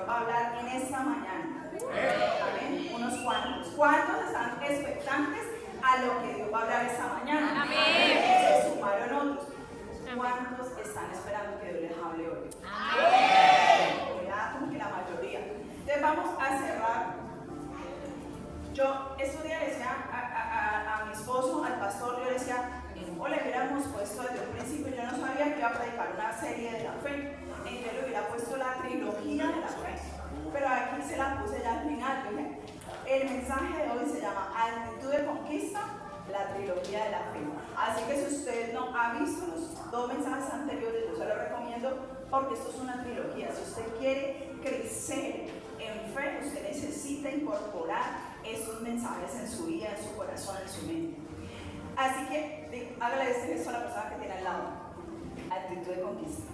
va a hablar en esta mañana. Amén. Unos cuantos. ¿Cuántos están expectantes a lo que Dios va a hablar esta mañana? Amén. Se sumaron otros. ¿Cuántos están esperando que Dios les hable hoy? Amén. Ya como que la mayoría. Entonces vamos a cerrar. Yo estos días le decía a mi esposo, al pastor, yo le decía, o le hubiéramos puesto desde un principio, yo no sabía que iba a predicar una serie de la fe, entonces le hubiera puesto la trilogía de la fe, pero aquí se la puse ya al final. Dije, el mensaje de hoy se llama Actitud de Conquista, la trilogía de la fe. Así que si usted no ha visto los dos mensajes anteriores, yo se lo recomiendo porque esto es una trilogía. Si usted quiere crecer en fe, usted necesita incorporar esos mensajes en su vida, en su corazón, en su mente. Así que hágale este gesto a la persona que tiene al lado. Actitud de conquista.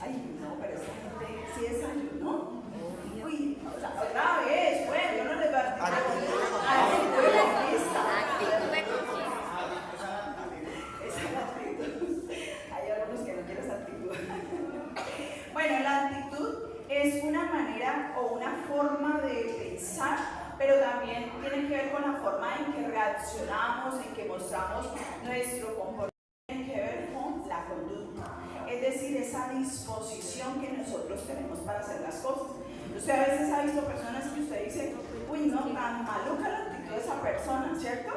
Ay, no, pero esta gente sí desayunó. Uy, o sea, otra vez, bueno, yo no le voy a decir actitud de conquista. Actitud de conquista. Esa es la actitud. Hay algunos que no quieren esa actitud. Bueno, la actitud es una manera o una forma de pensar, pero también tiene que ver con la forma en que reaccionamos, en que mostramos nuestro comportamiento, tiene que ver con la conducta, es decir, esa disposición que nosotros tenemos para hacer las cosas. Usted a veces ha visto personas que usted dice, uy, no, tan maluca la actitud de esa persona, ¿cierto?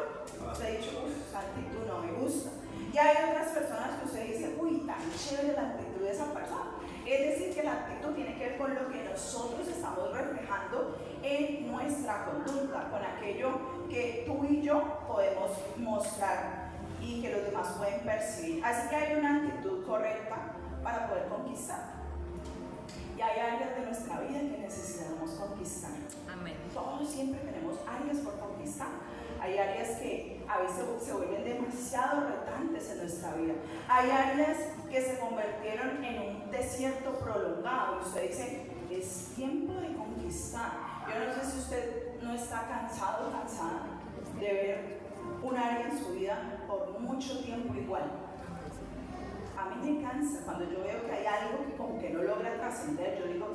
Usted ha dicho, uff, esa actitud no me gusta. Y hay otras personas que usted dice, uy, tan chévere la actitud de esa persona. Es decir, que la actitud tiene que ver con lo que nosotros estamos reflejando en nuestra conducta, con aquello que tú y yo podemos mostrar y que los demás pueden percibir. Así que hay una actitud correcta para poder conquistar. Y hay áreas de nuestra vida que necesitamos conquistar. Amén. Todos siempre tenemos áreas por conquistar. Hay áreas que a veces se vuelven demasiado retantes en nuestra vida. Hay áreas que se convirtieron en un desierto prolongado. Y usted dice, es tiempo de conquistar. Yo no sé si usted no está cansado o cansada de ver un área en su vida por mucho tiempo igual. A mí me cansa cuando yo veo que hay algo que como que no logra trascender. Yo digo,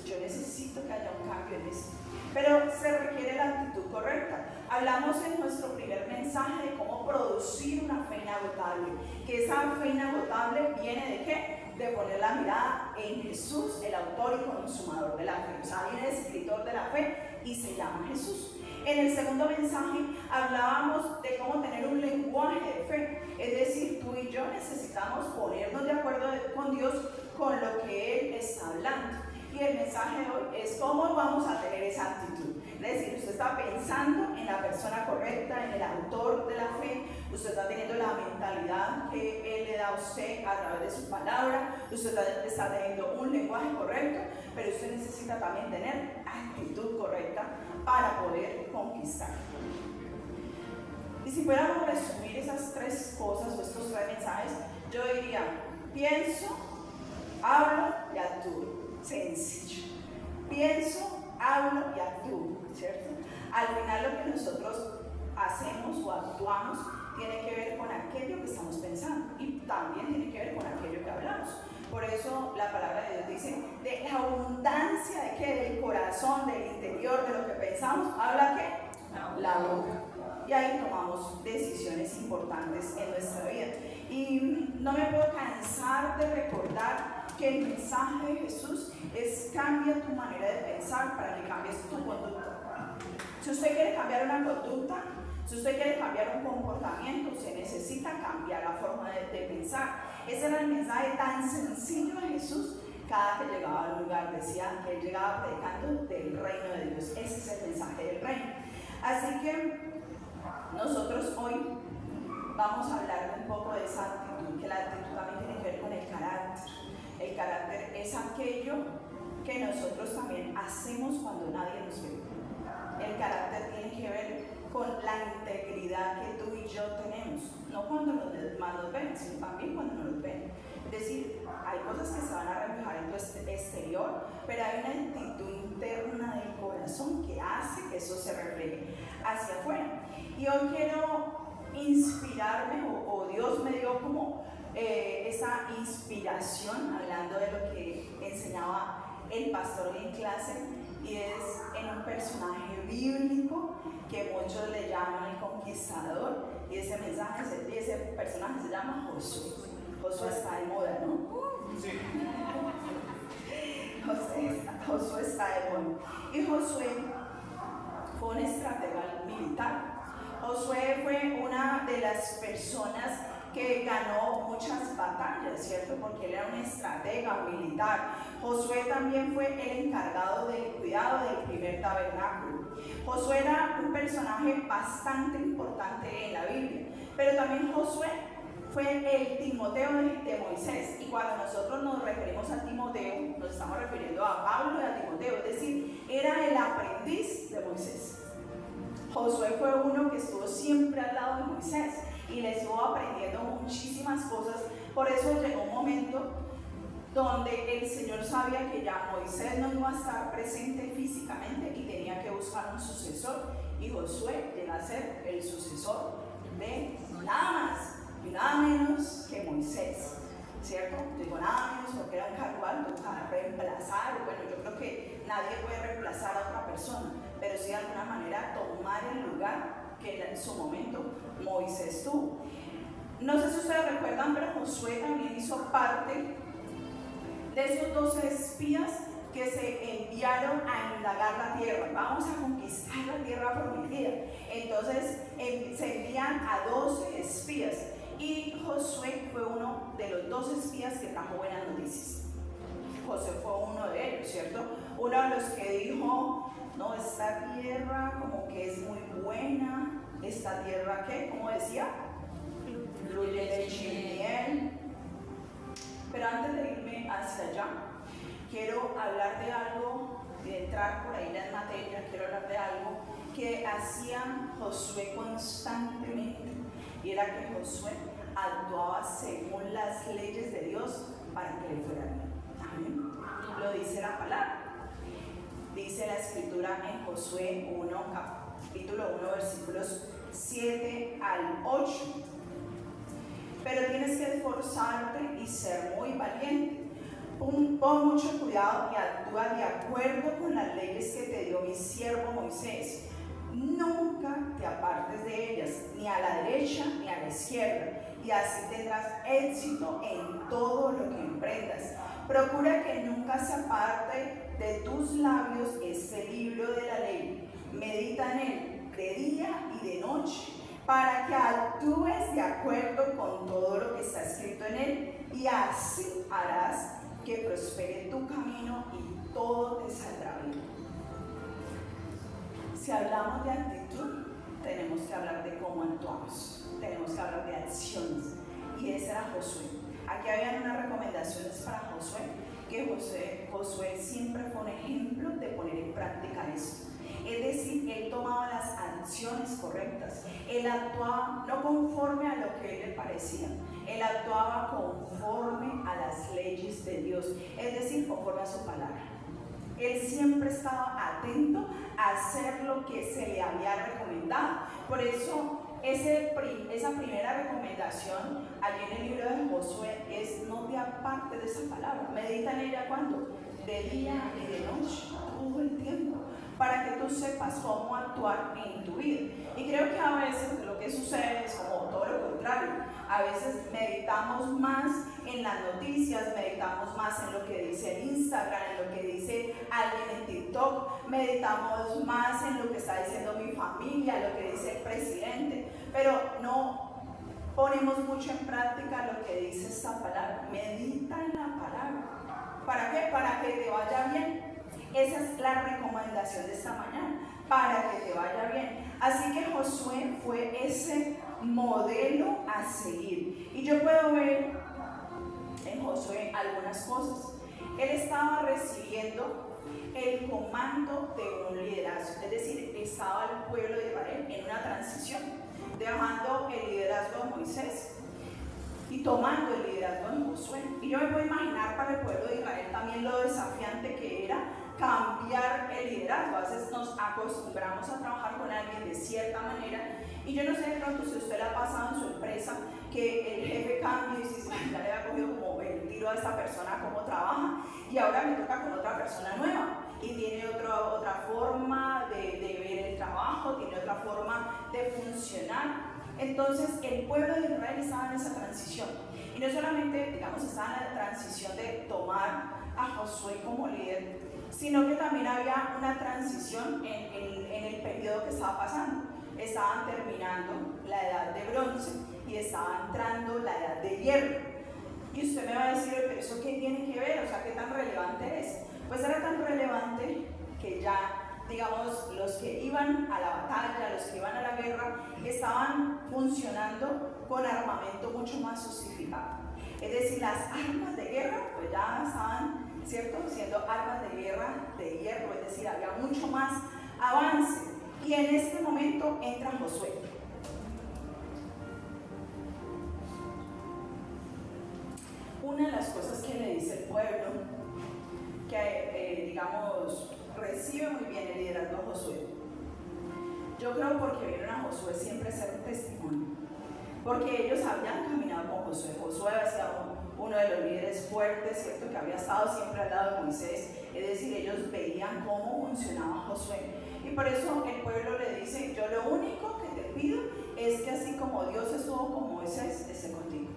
yo necesito que haya un cambio en esto. Pero se requiere la actitud correcta. Hablamos en nuestro primer mensaje de cómo producir una fe inagotable. Que esa fe inagotable viene de ¿qué? De poner la mirada en Jesús, el autor y consumador de la fe. O sea, viene el escritor de la fe y se llama Jesús. En el segundo mensaje hablábamos de cómo tener un lenguaje de fe. Es decir, tú y yo necesitamos ponernos de acuerdo con Dios con lo que Él está hablando. Y el mensaje de hoy es cómo vamos a tener esa actitud. Es decir, usted está pensando en la persona correcta, en el autor de la fe, usted está teniendo la mentalidad que Él le da a usted a través de su palabra, usted está teniendo un lenguaje correcto, pero usted necesita también tener actitud correcta para poder conquistar. Y si pudiéramos resumir esas tres cosas o estos tres mensajes, yo diría, pienso, hablo y actúo. Sencillo. Pienso, hablo y actúo, ¿cierto? Al final lo que nosotros hacemos o actuamos tiene que ver con aquello que estamos pensando y también tiene que ver con aquello que hablamos. Por eso la palabra de Dios dice, de la abundancia de qué, del corazón, del interior, de lo que pensamos, ¿habla qué? La boca. Y ahí tomamos decisiones importantes en nuestra vida. Y no me puedo cansar de recordar que el mensaje de Jesús es cambia tu manera de pensar para que cambies tu conducta. Si usted quiere cambiar una conducta, si usted quiere cambiar un comportamiento, usted necesita cambiar la forma de pensar. Ese era el mensaje tan sencillo de Jesús. Cada que llegaba al lugar decía que él llegaba predicando del reino de Dios. Ese es el mensaje del reino. Así que nosotros hoy vamos a hablar un poco de esa actitud, que la actitud también tiene que ver con el carácter. El carácter es aquello que nosotros también hacemos cuando nadie nos ve. El carácter tiene que ver con la integridad que tú y yo tenemos, no cuando los demás nos ven, sino también cuando no nos ven. Es decir, hay cosas que se van a reflejar en tu exterior, pero hay una actitud interna del corazón que hace que eso se refleje hacia afuera. Y hoy quiero inspirarme, o Dios me dio como esa inspiración, hablando de lo que enseñaba el pastor hoy en clase y es en un personaje bíblico que muchos le llaman el conquistador y ese personaje se llama Josué. Josué está de moda, ¿no? Sí. Josué está de moda. Y Josué fue un estratega militar. Josué fue una de las personas que ganó muchas batallas, ¿cierto? Porque él era un estratega militar. Josué también fue el encargado del cuidado del primer tabernáculo. Josué era un personaje bastante importante en la Biblia, pero también Josué fue el Timoteo de Moisés. Y cuando nosotros nos referimos a Timoteo, nos estamos refiriendo a Pablo y a Timoteo, es decir, era el aprendiz de Moisés. Josué fue uno que estuvo siempre al lado de Moisés y le estuvo aprendiendo muchísimas cosas. Por eso llegó un momento donde el Señor sabía que ya Moisés no iba a estar presente físicamente y tenía que buscar un sucesor, y Josué llega a ser el sucesor de nada más y nada menos que Moisés, ¿cierto? Digo nada menos porque era un cargo alto para reemplazar. Bueno, yo creo que nadie puede reemplazar a otra persona, pero sí de alguna manera tomar el lugar que en su momento Moisés tuvo. No sé si ustedes recuerdan, pero Josué también hizo parte de esos 12 espías que se enviaron a indagar la tierra. Vamos a conquistar la tierra prometida. Entonces se envían a 12 espías y Josué fue uno de los 12 espías que trajo buenas noticias. Josué fue uno de ellos, ¿cierto? Uno de los que dijo: no, esta tierra como que es muy buena. Esta tierra, ¿qué? ¿Cómo decía? Fluye leche y miel. Pero antes de irme hacia allá, quiero hablar de algo, de entrar por ahí en materia, quiero hablar de algo que hacía Josué constantemente, y era que Josué actuaba según las leyes de Dios para que le fuera bien. Amén. Lo dice la palabra. Dice la escritura en Josué 1, capítulo 1, versículos 7 al 8. Pero tienes que esforzarte y ser muy valiente. Pon mucho cuidado y actúa de acuerdo con las leyes que te dio mi siervo Moisés. Nunca te apartes de ellas, ni a la derecha ni a la izquierda, y así tendrás éxito en todo lo que emprendas. Procura que nunca se aparte de tus labios este libro de la ley. Medita en él de día y de noche, para que actúes de acuerdo con todo lo que está escrito en él, y así harás que prospere tu camino y todo te saldrá bien. Si hablamos de actitud, tenemos que hablar de cómo actuamos, tenemos que hablar de acciones, y ese era Josué. Aquí habían unas recomendaciones para Josué, que Josué siempre fue un ejemplo de poner en práctica esto. Es decir, él tomaba las acciones correctas, él actuaba no conforme a lo que a él le parecía, él actuaba conforme a las leyes de Dios, es decir, conforme a su palabra. Él siempre estaba atento a hacer lo que se le había recomendado. Por eso, esa primera recomendación allí en el libro de Josué es: no te apartes de esa palabra, medita en ella cuando, de día y de noche, todo el tiempo, para que tú sepas cómo actuar en tu vida. Y creo que a veces lo que sucede es como todo lo contrario. A veces meditamos más en las noticias, meditamos más en lo que dice el Instagram, en lo que dice alguien en TikTok, meditamos más en lo que está diciendo mi familia, lo que dice el presidente, pero no ponemos mucho en práctica lo que dice esta palabra. Medita en la palabra. ¿Para qué? Para que te vaya bien. Esa es la recomendación de esta mañana, para que te vaya bien. Así que Josué fue ese modelo a seguir. Y yo puedo ver en Josué algunas cosas. Él estaba recibiendo el comando de un liderazgo, es decir, estaba el pueblo de Israel en una transición, dejando el liderazgo de Moisés y tomando el liderazgo de Josué. Y yo me puedo imaginar para el pueblo de Israel también lo desafiante que era cambiar el liderazgo. A veces nos acostumbramos a trabajar con alguien de cierta manera, y yo no sé de pronto si usted le ha pasado en su empresa que el jefe cambia y si ya le ha cogido como el tiro a esta persona cómo trabaja, y ahora me toca con otra persona nueva y tiene otra forma de ver el trabajo, tiene otra forma de funcionar. Entonces el pueblo de Israel estaba en esa transición y no solamente, digamos, estaba en la transición de tomar a Josué como líder, sino que también había una transición en el periodo que estaba pasando. Estaban terminando la edad de bronce y estaba entrando la edad de hierro. Y usted me va a decir, pero ¿eso qué tiene que ver? O sea, ¿qué tan relevante es? Pues era tan relevante que ya, digamos, los que iban a la batalla, los que iban a la guerra, estaban funcionando con armamento mucho más sofisticado. Es decir, las armas de guerra, pues ya estaban, ¿cierto?, siendo armas de guerra de hierro, es decir, había mucho más avance. Y en este momento entra Josué. Una de las cosas que le dice el pueblo, que digamos, recibe muy bien el liderazgo a Josué. Yo creo porque vieron a Josué siempre ser un testimonio, porque ellos habían caminado con Josué. Josué había sido uno de los líderes fuertes, ¿cierto?, que había estado siempre al lado de Moisés. Es decir, ellos veían cómo funcionaba Josué. Y por eso el pueblo le dice, yo lo único que te pido es que así como Dios estuvo con Moisés, esté contigo.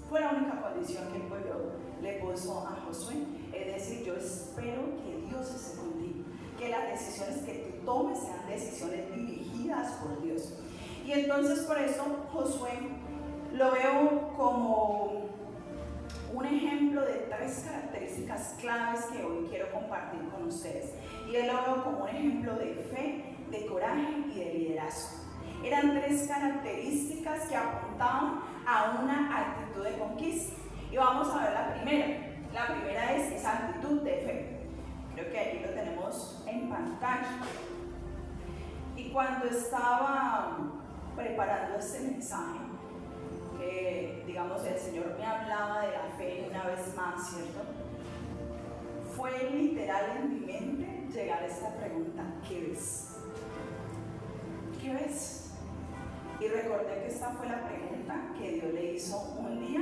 Fue la única condición que el pueblo le puso a Josué. Es decir, yo espero que Dios esté contigo, que las decisiones que tú tomes sean decisiones dirigidas por Dios. Y entonces por eso Josué lo veo como un ejemplo de 3 características claves que hoy quiero compartir con ustedes. Y él lo veo como un ejemplo de fe, de coraje y de liderazgo. Eran 3 características que apuntaban a una actitud de conquista. Y vamos a ver la primera. La primera es esa actitud de fe. Creo que aquí lo tenemos en pantalla. Y cuando estaba preparando este mensaje, que digamos el Señor me hablaba de la fe una vez más, ¿cierto? Fue literal en mi mente llegar a esta pregunta: ¿qué ves? ¿Qué ves? Y recordé que esta fue la pregunta que Dios le hizo un día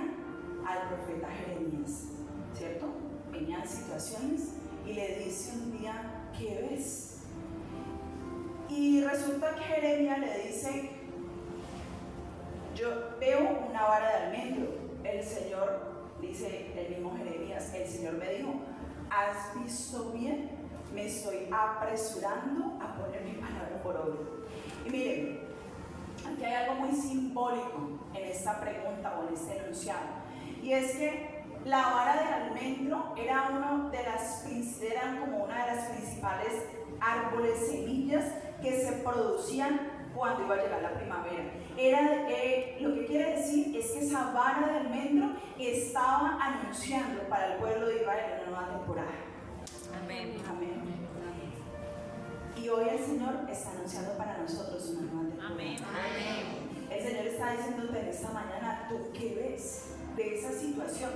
al profeta Jeremías, ¿cierto? Venían situaciones y le dice un día: ¿qué ves? Y resulta que Jeremías le dice: yo veo una vara de almendro. El Señor, dice el mismo Jeremías, el Señor me dijo: ¿has visto bien? Me estoy apresurando a poner mi palabra por obra. Y miren, aquí hay algo muy simbólico en esta pregunta o en este enunciado, y es que la vara de almendro era como una de las principales árboles, semillas que se producían cuando iba a llegar la primavera. Lo que quiere decir es que esa vara de almendro estaba anunciando para el pueblo de Israel una nueva temporada. Amén. Amén. Y hoy el Señor está anunciando para nosotros una nueva temporada. Amén. Amén. El Señor está diciéndote en esta mañana: ¿tú qué ves de esa situación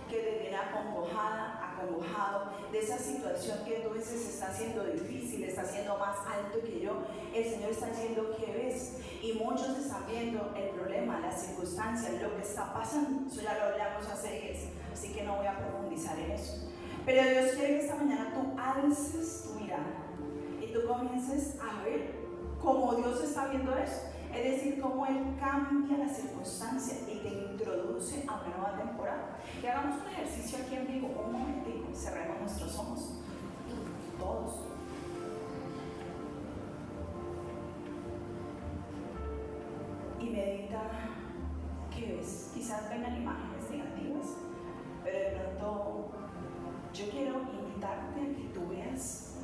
que te tiene acongojado, de esa situación que tú dices está siendo difícil, está siendo más alto que yo? El Señor está diciendo: ¿qué ves? Y muchos están viendo el problema, las circunstancias, lo que está pasando. Eso ya lo hablamos hace días, así que no voy a profundizar en eso. Pero Dios quiere que esta mañana tú alces tu mirada y tú comiences a ver cómo Dios está viendo eso. Es decir, cómo Él cambia la circunstancia y te introduce a una nueva temporada. Y hagamos un ejercicio aquí en vivo, un momentito, cerremos nuestros ojos, todos. Y medita: ¿qué ves? Quizás vengan imágenes negativas, pero de pronto yo quiero invitarte a que tú veas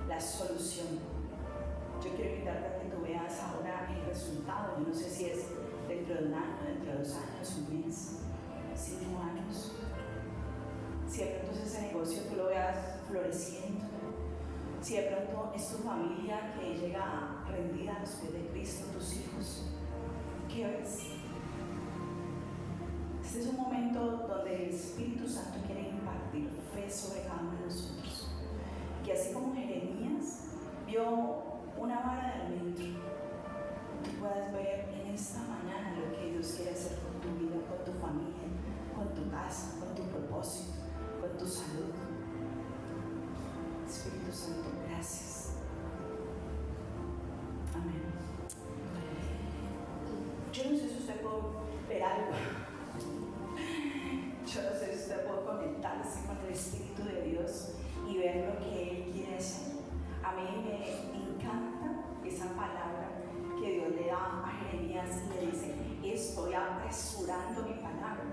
la solución. Yo quiero invitarte a que tú veas ahora el resultado. Yo no sé si es dentro de un año, dentro de 2 años, un mes, 5 años. Si de pronto es ese negocio tú lo veas floreciendo. Si de pronto es tu familia que llega rendida a los pies de Cristo, tus hijos. ¿Qué ves? Este es un momento donde el Espíritu Santo quiere impartir fe sobre cada uno de nosotros. Que así como Jeremías vio una vara de almendro, tú puedas ver en esta mañana lo que Dios quiere hacer con tu vida, con tu familia, con tu casa, con tu propósito, con tu salud. Santo, gracias. Amén. Yo no sé si usted puede ver algo. Yo no sé si usted puede conectarse con el Espíritu de Dios y ver lo que Él quiere hacer. A mí me encanta esa palabra que Dios le da a Jeremías y le dice: estoy apresurando mi palabra.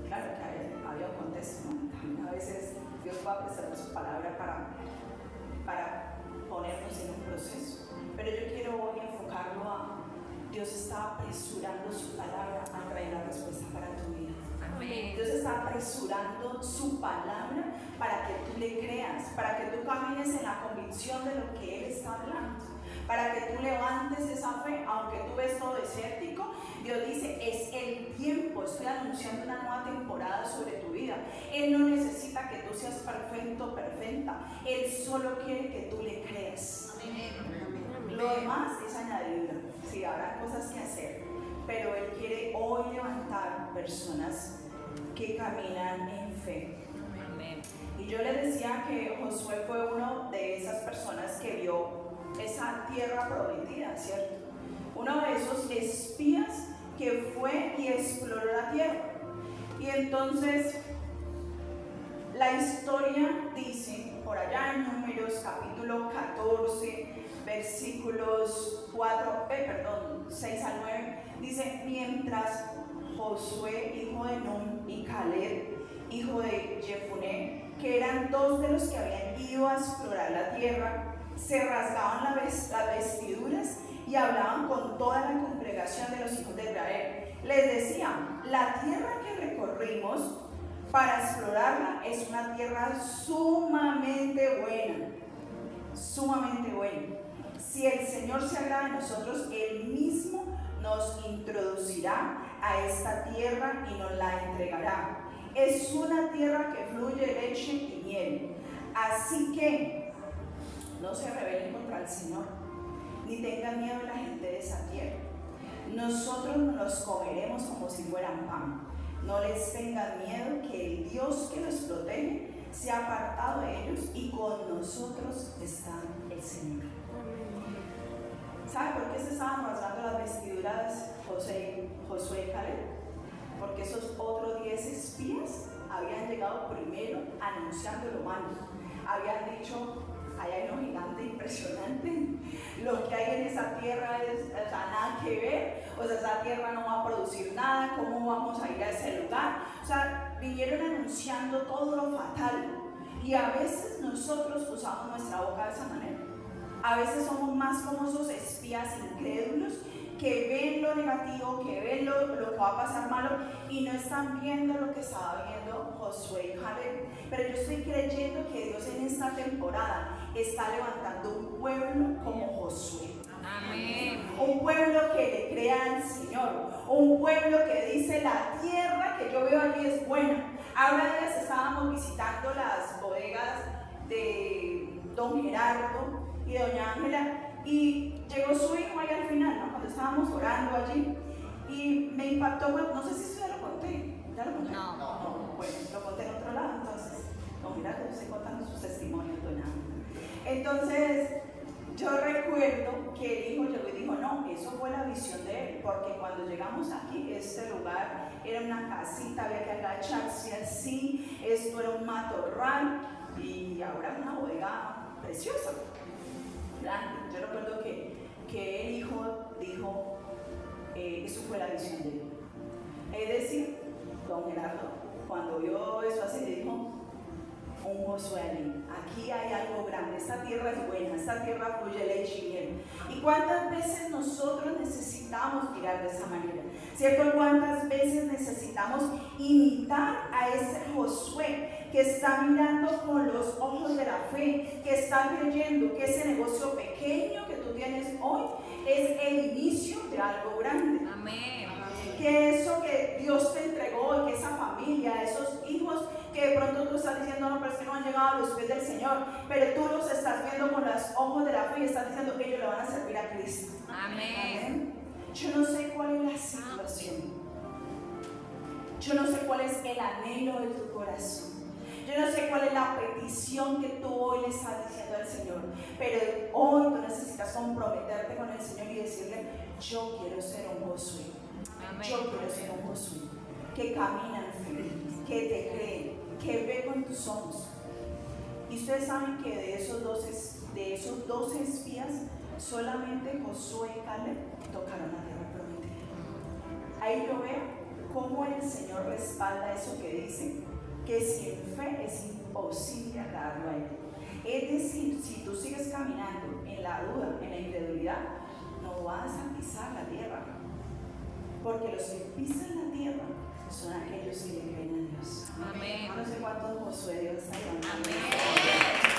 Claro que había un contexto, ¿no? También a veces Dios puede apresurar su palabra para ponernos en un proceso. Pero yo quiero hoy enfocarlo a Dios está apresurando su palabra a traer la respuesta para tu vida. Amén. Dios está apresurando su palabra para que tú le creas, para que tú camines en la convicción de lo que Él está hablando, para que tú levantes esa fe, aunque tú ves todo desértico. Dios dice: es el tiempo, estoy anunciando una nueva temporada sobre tu vida. Él no necesita que tú seas perfecto, perfecta. Él solo quiere que tú le creas. Lo demás es añadidura. Sí, habrá cosas que hacer, pero Él quiere hoy levantar personas que caminan en fe. Amén. Y yo les decía que Josué fue uno de esas personas que vio esa tierra prometida, ¿cierto? Uno de esos espías que fue y exploró la tierra. Y entonces la historia dice, por allá en Números capítulo 14, versículos 6 al 9, dice: mientras Josué, hijo de Nun, y Caleb, hijo de Jefuné, que eran dos de los que habían ido a explorar la tierra, se rasgaban las vestiduras y hablaban con toda la congregación de los hijos de Israel. Les decían: la tierra que recorrimos para explorarla es una tierra sumamente buena, sumamente buena. Si el Señor se agrada de nosotros, Él mismo nos introducirá a esta tierra y nos la entregará. Es una tierra que fluye leche y miel. Así que no se rebelen contra el Señor, ni tengan miedo la gente de esa tierra. Nosotros nos comeremos como si fueran pan. No les tengan miedo, que el Dios que los protege se ha apartado de ellos y con nosotros está el Señor. ¿Sabe por qué se estaban rasgando las vestiduras Josué y Caleb? Porque esos otros 10 espías habían llegado primero anunciando lo malo. Habían dicho: ahí hay un gigante impresionante, lo que hay en esa tierra es nada que ver, o sea, esa tierra no va a producir nada, ¿cómo vamos a ir a ese lugar? O sea, vinieron anunciando todo lo fatal. Y a veces nosotros usamos nuestra boca de esa manera. A veces somos más como esos espías incrédulos que ven lo negativo, que ven lo que va a pasar malo y no están viendo lo que estaba viendo Josué y Caleb. Pero yo estoy creyendo que Dios en esta temporada está levantando un pueblo como Josué. Amén. Un pueblo que le crea al Señor, un pueblo que dice: la tierra que yo veo allí es buena. Ahora días estábamos visitando las bodegas de don Gerardo y doña Ángela, y llegó su hijo ahí al final, ¿no? Cuando estábamos orando allí, y me impactó. Bueno, no sé si ya lo conté. ¿Ya lo conté? No. Bueno, lo conté en otro lado. Entonces, don Gerardo, yo estoy contando sus testimonios, doña Ángela. Entonces, yo recuerdo que el hijo llegó y dijo: no, eso fue la visión de él, porque cuando llegamos aquí, este lugar era una casita, había que agacharse así, esto era un matorral, y ahora es una bodega preciosa, grande. Yo recuerdo que el hijo dijo: eso fue la visión de él. Es decir, don Gerardo, cuando vio eso así, dijo: un Josué allí, aquí hay algo grande, esta tierra es buena, esta tierra fluye leche y miel. ¿Y cuántas veces nosotros necesitamos mirar de esa manera? ¿Cierto? ¿Cuántas veces necesitamos imitar a ese Josué que está mirando con los ojos de la fe, que está creyendo que ese negocio pequeño que tú tienes hoy es el inicio de algo grande? Amén. Que eso que Dios te entregó y que esa familia, esos hijos que de pronto tú estás diciendo: no, pero es que no han llegado a los pies del Señor, pero tú los estás viendo con los ojos de la fe y estás diciendo que ellos le van a servir a Cristo. Amén. Yo no sé cuál es la situación, yo no sé cuál es el anhelo de tu corazón, yo no sé cuál es la petición que tú hoy le estás diciendo al Señor, pero hoy tú necesitas comprometerte con el Señor y decirle: yo quiero ser un Josué. Amén. Yo quiero ser un Josué que camina en fe, que te cree, que ve con tus ojos. Y ustedes saben que de esos 12 espías, solamente Josué y Caleb tocaron la tierra prometida. Ahí yo veo cómo el Señor respalda eso que dice, que sin fe es imposible agradarlo a Él. Es decir, si tú sigues caminando en la duda, en la incredulidad, no vas a pisar la tierra. Porque los que pisan la tierra son aquellos que le creen a Dios. Amén. No sé cuántos Josué Dios está llamando. Amén.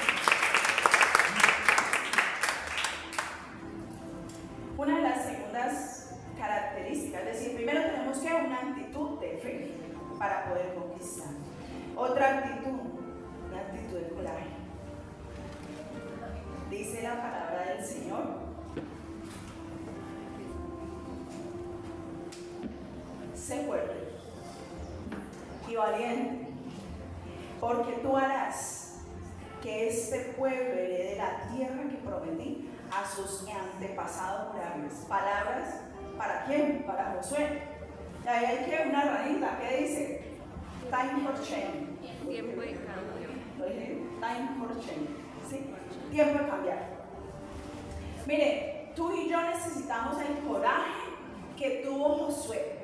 Una de las segundas características, es decir, primero tenemos que una actitud de fe para poder conquistar. Otra actitud, una actitud de coraje. Dice la palabra del Señor: sé fuerte y valiente, porque tú harás que este pueblo herede la tierra que prometí a sus antepasados jurables. Palabras, ¿para quién? Para Josué. Y ahí hay que una ranita, ¿qué dice? Time for change. Tiempo de cambio. Lo dije, time for change. ¿Sí? Tiempo de cambiar. Mire, tú y yo necesitamos el coraje que tuvo Josué.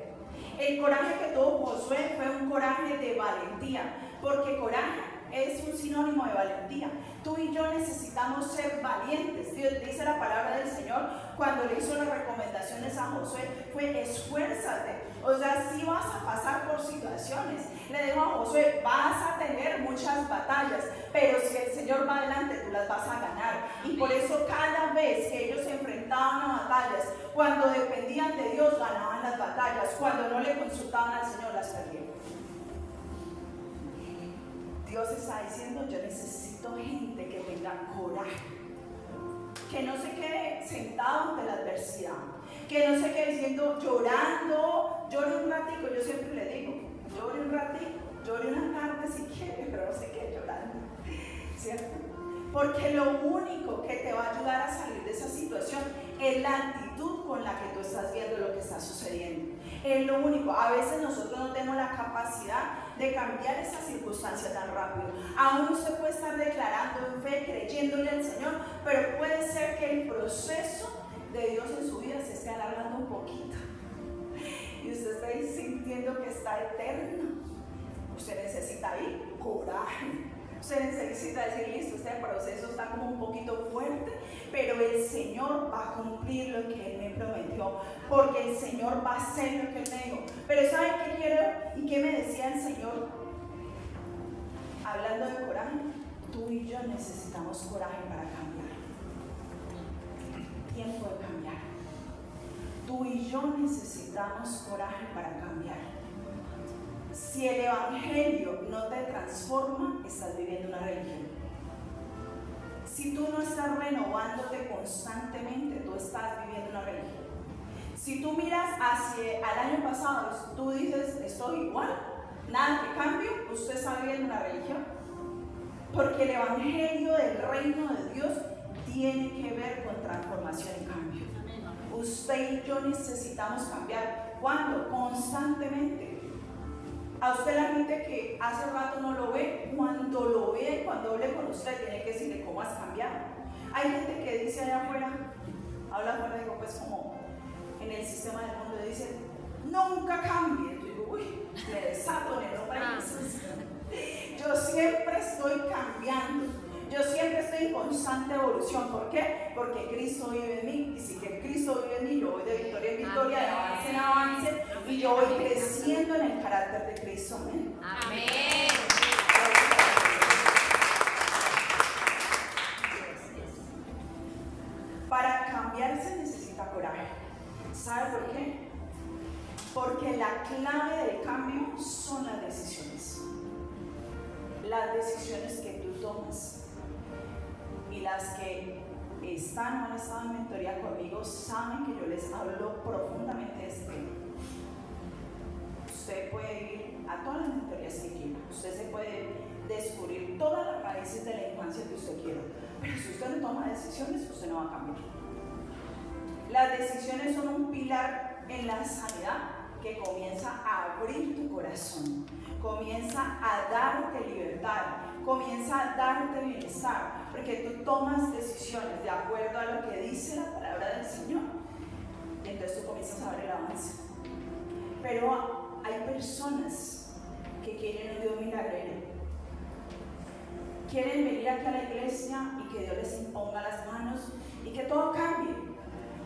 El coraje que tuvo Josué fue un coraje de valentía, porque coraje es un sinónimo de valentía. Tú y yo necesitamos ser valientes. Dios dice la palabra del Señor cuando le hizo las recomendaciones a Josué, fue: esfuérzate. O sea, sí vas a pasar por situaciones. Le dijo a Josué: vas a tener muchas batallas, pero si el Señor va adelante, tú las vas a ganar. Y por eso cada vez que ellos se enfrentaban a batallas, cuando dependían de Dios, ganaban las batallas. Cuando no le consultaban al Señor, las perdían. Dios está diciendo: yo necesito gente que tenga coraje, que no se quede sentado ante la adversidad, que no se quede diciendo, llorando, llore un ratico. Yo siempre le digo: llore un ratico, llore una tarde si quiere, pero no se quede llorando, ¿cierto? Porque lo único que te va a ayudar a salir de esa situación es la actitud con la que tú estás viendo lo que está sucediendo. Es lo único. A veces nosotros no tenemos la capacidad de cambiar esa circunstancia tan rápido. Aún usted puede estar declarando en fe, creyéndole al Señor, pero puede ser que el proceso de Dios en su vida se esté alargando un poquito y usted está sintiendo que está eterno. Usted necesita ahí coraje. Usted necesita decir: listo, este proceso está como un poquito fuerte, pero el Señor va a cumplir lo que Él me prometió, porque el Señor va a hacer lo que Él me dijo. Pero ¿saben qué quiero y qué me decía el Señor? Hablando de coraje, tú y yo necesitamos coraje para cambiar. Tiempo de cambiar. Tú y yo necesitamos coraje para cambiar. Si el Evangelio no te transforma, estás viviendo una religión. Si tú no estás renovándote constantemente, tú estás viviendo una religión. Si tú miras hacia el año pasado, tú dices: estoy igual, nada que cambio, usted está viviendo una religión. Porque el Evangelio del reino de Dios tiene que ver con transformación y cambio. Usted y yo necesitamos cambiar. ¿Cuándo? Constantemente. A usted, la gente que hace rato no lo ve, cuando lo ve, cuando hable con usted, tiene que decirle: ¿cómo has cambiado? Hay gente que dice allá afuera, habla afuera, digo, pues como en el sistema del mundo, dice: nunca cambie. Yo digo: uy, me desato en el nombre de Jesús. Yo siempre estoy cambiando. Yo siempre estoy en constante evolución. ¿Por qué? Porque Cristo vive en mí. Y si que Cristo vive en mí, yo voy de victoria en victoria, de avance en avance, y yo voy creciendo en el carácter de Cristo. Amén. Amén. Para cambiar se necesita coraje. ¿Sabe por qué? Porque la clave del cambio son las decisiones. Las decisiones que tú tomas. Y las que están o han estado en mentoría conmigo saben que yo les hablo profundamente de este tema. Usted puede ir a todas las mentorías que quiera. Usted se puede descubrir todas las raíces de la infancia que usted quiera. Pero si usted no toma decisiones, usted no va a cambiar. Las decisiones son un pilar en la sanidad que comienza a abrir tu corazón, comienza a darte libertad, comienza a darte bienestar, porque tú tomas decisiones de acuerdo a lo que dice la palabra del Señor. Y entonces tú comienzas a ver el avance. Pero hay personas que quieren un Dios milagrero. Quieren venir aquí a la iglesia y que Dios les imponga las manos y que todo cambie.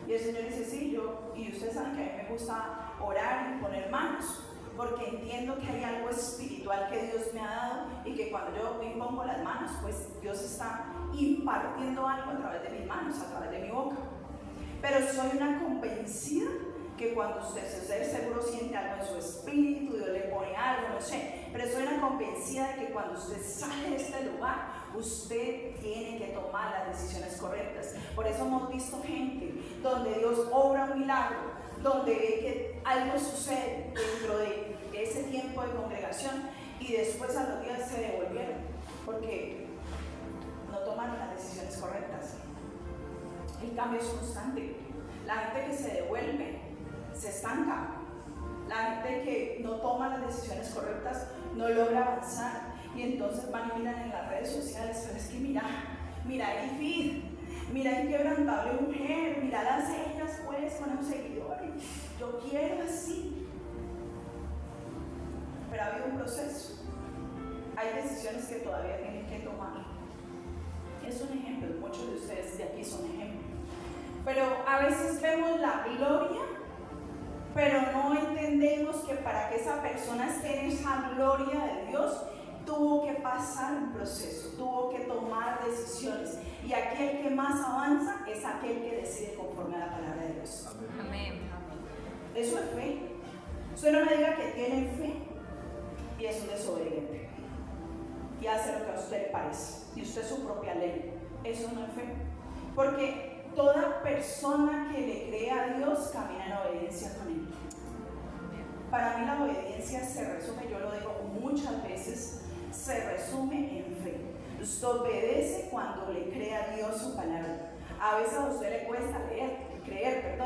Y el Señor dice, sí, y ustedes saben que a mí me gusta orar y poner manos, porque entiendo que hay algo espiritual que Dios me ha dado y que cuando yo impongo las manos, pues Dios está impartiendo algo a través de mis manos, a través de mi boca. Pero soy una convencida que cuando usted seguro siente algo en su espíritu, Dios le pone algo, no sé, pero soy una convencida de que cuando usted sale de este lugar, usted tiene que tomar las decisiones correctas. Por eso hemos visto gente donde Dios obra un milagro, donde ve que algo sucede dentro de ese tiempo de congregación y después a los días se devolvieron porque no tomaron las decisiones correctas. El cambio es constante. La gente que se devuelve se estanca. La gente que no toma las decisiones correctas no logra avanzar y entonces van y miran en las redes sociales, pero es que mira el feed, mira Inquebrantable Mujer, mira las ellas pues con los seguidores, yo quiero así. Pero ha habido un proceso, hay decisiones que todavía tienen que tomar. Es un ejemplo, muchos de ustedes de aquí son ejemplos. Pero a veces vemos la gloria, pero no entendemos que para que esa persona esté en esa gloria de Dios, tuvo que pasar un proceso, tuvo que tomar decisiones. Y aquí el que más avanza es aquel que decide conforme a la palabra de Dios. Amén. Eso es fe. Usted no me diga que tiene fe y es un desobediente. Y hace lo que a usted le parece. Y usted es su propia ley. Eso no es fe. Porque toda persona que le cree a Dios camina en obediencia con Él. Para mí la obediencia se resume, yo lo digo muchas veces, se resume en fe. Usted obedece cuando le cree a Dios su palabra. A veces a usted le cuesta creer,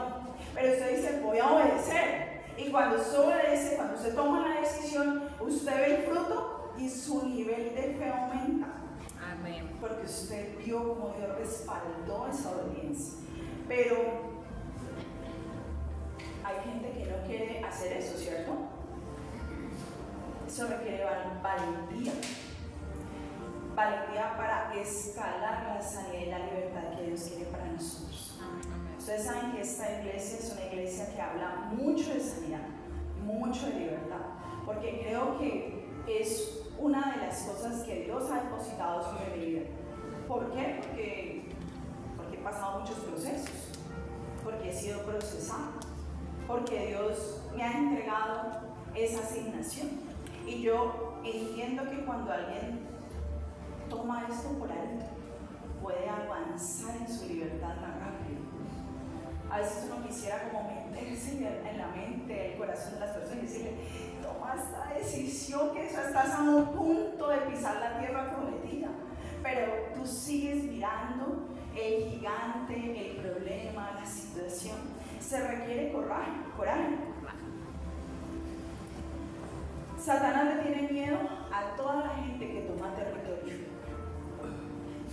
pero usted dice voy a obedecer. Y cuando usted obedece, cuando usted toma la decisión, usted ve el fruto y su nivel de fe aumenta. Amén. Porque usted vio cómo Dios respaldó esa obediencia. Pero hay gente que no quiere hacer eso, ¿cierto? Eso requiere valentía. Valentía para escalar la sanidad y la libertad que Dios quiere para nosotros. Ustedes saben que esta iglesia es una iglesia que habla mucho de sanidad, mucho de libertad, porque creo que es una de las cosas que Dios ha depositado sobre mi vida. ¿Por qué? Porque he pasado muchos procesos, porque he sido procesado, porque Dios me ha entregado esa asignación. Y yo entiendo que cuando alguien toma esto por alto, puede avanzar en su libertad más rápido. A veces uno quisiera como meterse en la mente, el corazón de las personas y decirle, toma esta decisión que estás a un punto de pisar la tierra prometida, pero tú sigues mirando el gigante, el problema, la situación. Se requiere coraje. Satanás le tiene miedo a toda la gente que toma territorio,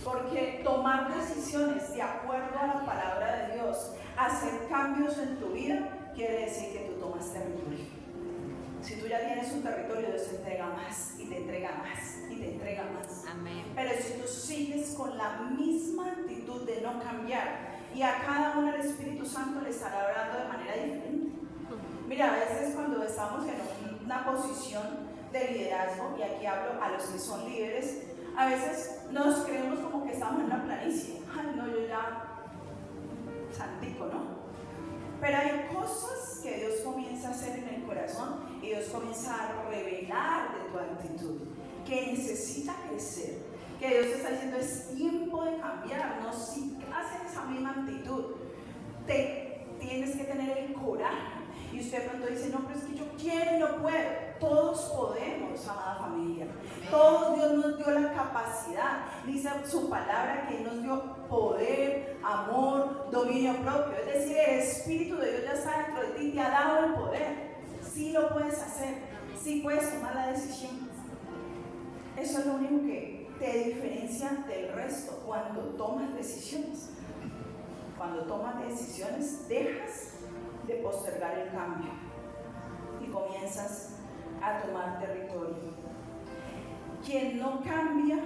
porque tomar decisiones de acuerdo a la palabra de Dios, hacer cambios en tu vida, quiere decir que tú tomas territorio. Si tú ya tienes un territorio, Dios te entrega más y te entrega más y te entrega más. Amén. Pero si tú sigues con la misma actitud de no cambiar, y a cada uno el Espíritu Santo le estará hablando de manera diferente. Mira, a veces cuando estamos en una posición de liderazgo, y aquí hablo a los que son líderes, a veces nos creemos como que estamos en una planicie. Ay, no, yo ya santico, ¿no? Pero hay cosas que Dios comienza a hacer en el corazón y Dios comienza a revelar de tu actitud, que necesita crecer, que Dios está diciendo es tiempo de cambiar, no sigas en esa misma actitud, tienes que tener el coraje. Y usted pronto dice, no, pero es que yo quiero y no puedo. todos podemos, amada familia. Todos Dios nos dio la capacidad. Dice su palabra que Él nos dio poder, amor, dominio propio. Es decir, el Espíritu de Dios ya está dentro de ti, te ha dado el poder. Sí lo puedes hacer, sí puedes tomar la decisión. Eso es lo único que te diferencia del resto cuando tomas decisiones. Cuando tomas decisiones, dejas de postergar el cambio y comienzas a tomar territorio. Quien no cambia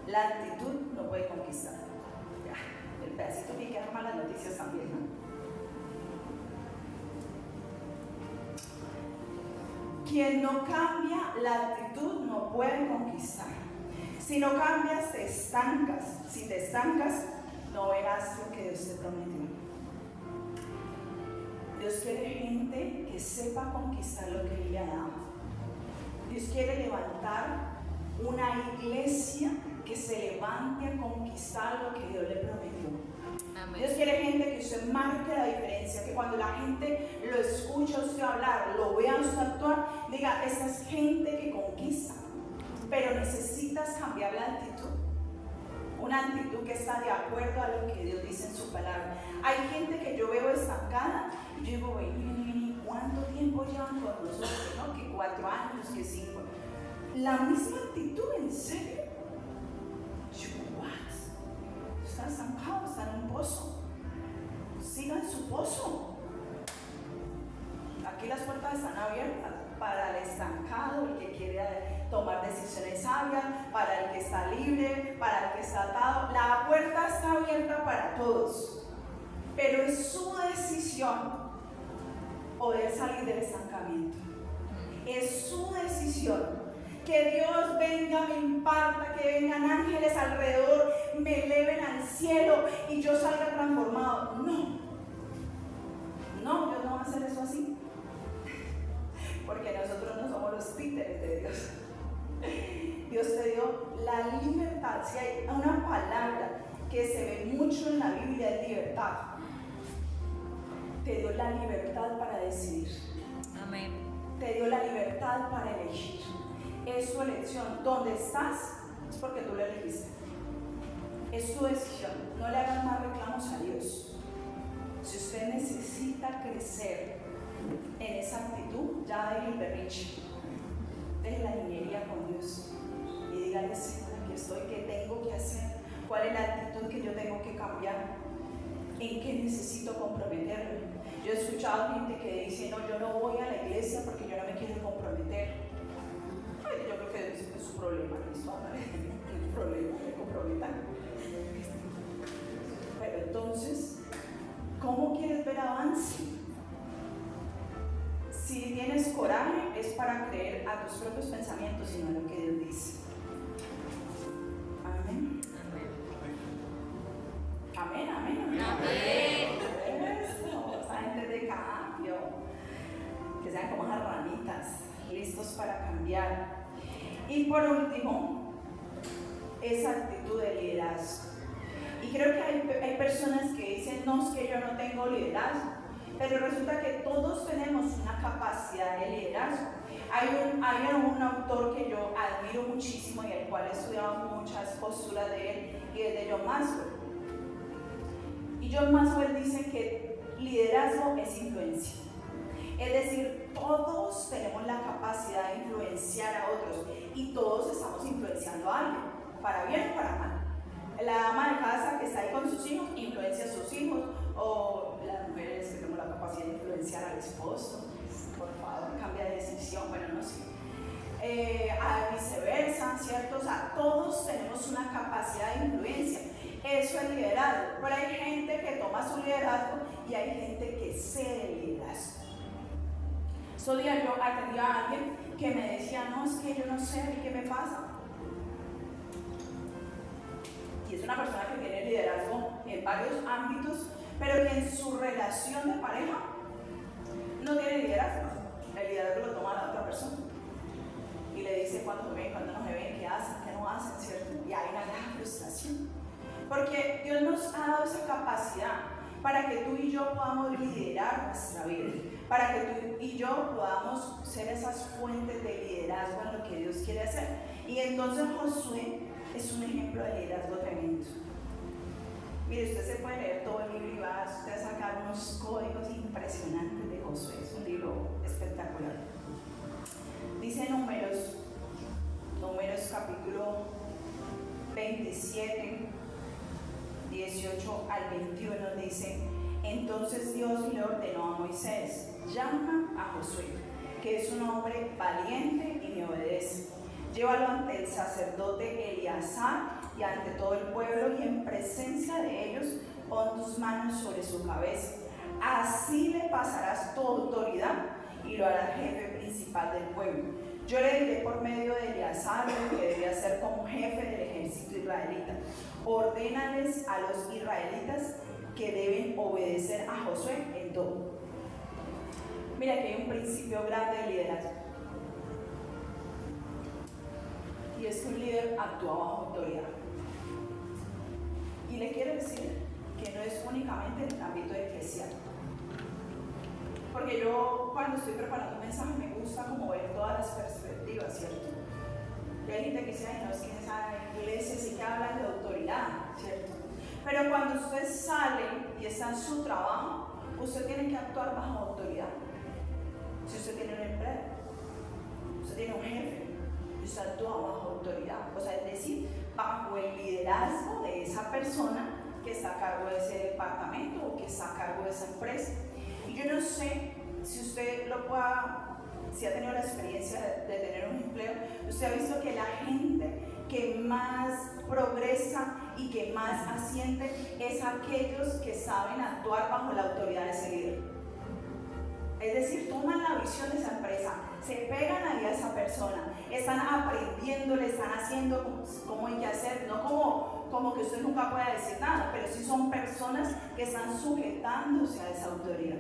la actitud no puede conquistar. Ya, el pedacito que queda malas noticias también, ¿no? Quien no cambia la actitud no puede conquistar. Si no cambias, te estancas. Si te estancas, no verás lo que Dios te prometió. Dios quiere gente que sepa conquistar lo que Él le ha dado. Dios quiere levantar una iglesia que se levante a conquistar lo que Dios le prometió. Amén. Dios quiere gente que usted marque la diferencia, que cuando la gente lo escucha usted hablar, lo vea usted actuar, diga, esta es gente que conquista. Pero necesitas cambiar la actitud. Una actitud que está de acuerdo a lo que Dios dice en su palabra. Hay gente que yo veo estancada y yo digo, vení, ¿cuánto tiempo llevan con nosotros? ¿No? Que 4 años, que 5. La misma actitud, ¿en serio? Yo, what? Está estancado, está en un pozo. Siga en su pozo. Aquí las puertas están abiertas para el estancado, el que quiere tomar decisiones sabias, para el que está libre, para el que está atado. La puerta está abierta para todos, pero es su decisión poder salir del estancamiento. Es su decisión. Que Dios venga, me imparta, que vengan ángeles alrededor, me eleven al cielo y yo salga transformado. No, Dios no va a hacer eso así. Porque nosotros no somos los títeres de Dios. Dios te dio la libertad. Si hay una palabra que se ve mucho en la Biblia, es libertad. Te dio la libertad para decidir. Amén. Te dio la libertad para elegir. Es tu elección. Donde estás es porque tú lo elegiste. Es tu decisión. No le hagas más reclamos a Dios. Si usted necesita crecer en esa actitud, ya deje el berrinche, deje la niñería con Dios y dígale, Señor, aquí estoy, ¿qué tengo que hacer? ¿Cuál es la actitud que yo tengo que cambiar? ¿En qué necesito comprometerme? Yo he escuchado gente que dice, no, yo no voy a la iglesia porque yo no me quiero comprometer. Ay, yo creo que es su problema, Cristo, no es un problema, me comprometan. Pero entonces, ¿cómo quieres ver avance? Si tienes coraje, es para creer a tus propios pensamientos y no a lo que Dios dice. Amén. Amén, amén, amén. Amén. Eso, esa gente de cambio. Que sean como esas ranitas, listos para cambiar. Y por último, esa actitud de liderazgo. Y creo que hay personas que dicen, no, es que yo no tengo liderazgo. Pero resulta que todos tenemos una capacidad de liderazgo. Hay un autor que yo admiro muchísimo y al cual he estudiado muchas posturas de él, y es de John Maxwell. Y John Maxwell dice que liderazgo es influencia. Es decir, todos tenemos la capacidad de influenciar a otros y todos estamos influenciando a alguien, para bien o para mal. La ama de casa que está ahí con sus hijos influencia a sus hijos, o las mujeres que tenemos la capacidad de influenciar al esposo. Por favor, cambia de decisión. Bueno, no sé. A viceversa, ¿cierto? O sea, todos tenemos una capacidad de influencia. Eso es liderazgo. Pero hay gente que toma su liderazgo y hay gente que cede el liderazgo. Estos días yo atendí a alguien que me decía, no, es que yo no sé qué me pasa. Y es una persona que tiene liderazgo en varios ámbitos, pero que en su relación de pareja no tiene liderazgo. El liderazgo lo toma la otra persona. Y le dice cuándo me ven, cuándo no me ven, qué hacen, qué no hacen, ¿cierto? Y hay una gran frustración. Porque Dios nos ha dado esa capacidad. para que tú y yo podamos liderar nuestra vida, para que tú y yo podamos ser esas fuentes de liderazgo en lo que Dios quiere hacer. Y entonces Josué es un ejemplo de liderazgo tremendo. Mire, usted se puede leer todo el libro y va a usted sacar unos códigos impresionantes de Josué. Es un libro espectacular. Dice Números capítulo 27, 18 al 21, dice: entonces Dios le ordenó a Moisés: llama a Josué, que es un hombre valiente y me obedece. Llévalo ante el sacerdote Eleazar y ante todo el pueblo, y en presencia de ellos pon tus manos sobre su cabeza. Así le pasarás tu autoridad y lo harás jefe principal del pueblo. Yo le diré por medio de Eleazar lo que debe hacer como jefe del ejército israelita. Ordénales a los israelitas que deben obedecer a Josué en todo. Mira que hay un principio grande de liderazgo. Y es que un líder actúa bajo autoridad. Y le quiero decir que no es únicamente en el ámbito eclesial. Porque yo, cuando estoy preparando un mensaje, me gusta como ver todas las perspectivas, ¿cierto? Y hay gente que dice: ay, no, es que en esa iglesia sí que hablan de autoridad, ¿cierto? Pero cuando usted sale y está en su trabajo, usted tiene que actuar bajo autoridad. Si usted tiene un empleo, usted tiene un jefe, usted actúa bajo autoridad. O sea, es decir, bajo el liderazgo de esa persona que está a cargo de ese departamento o que está a cargo de esa empresa. Y yo no sé si usted si ha tenido la experiencia de tener un empleo, usted ha visto que la gente que más progresa y que más asciende es aquellos que saben actuar bajo la autoridad de ese líder. Es decir, toman la visión de esa empresa, se pegan ahí a esa persona, están aprendiendo, le están haciendo cómo hay que hacer, no como que usted nunca pueda decir nada, pero sí son personas que están sujetándose a esa autoridad.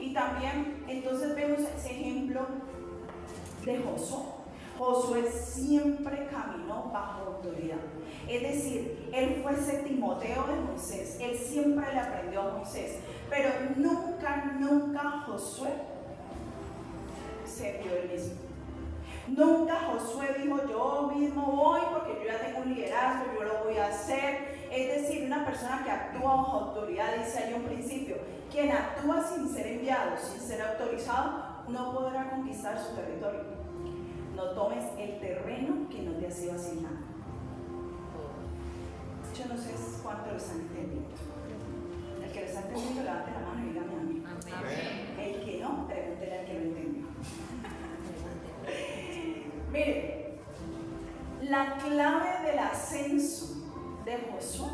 Y también, entonces vemos ese ejemplo de Josué. Josué siempre caminó bajo autoridad. Es decir, él fue ese Timoteo de Moisés, él siempre le aprendió a Moisés, pero nunca Josué se vio él mismo. Nunca Josué dijo: yo mismo voy porque yo ya tengo un liderazgo, yo lo voy a hacer. Es decir, una persona que actúa bajo autoridad, dice ahí un principio: quien actúa sin ser enviado, sin ser autorizado, no podrá conquistar su territorio. No tomes el terreno que no te ha sido asignado. Yo no sé cuánto lo están entendiendo. El que lo está entendiendo, levante la mano y dígame a mí. Amén. El que no, pregúntele al que lo entendió. Mire, la clave del ascenso de Josué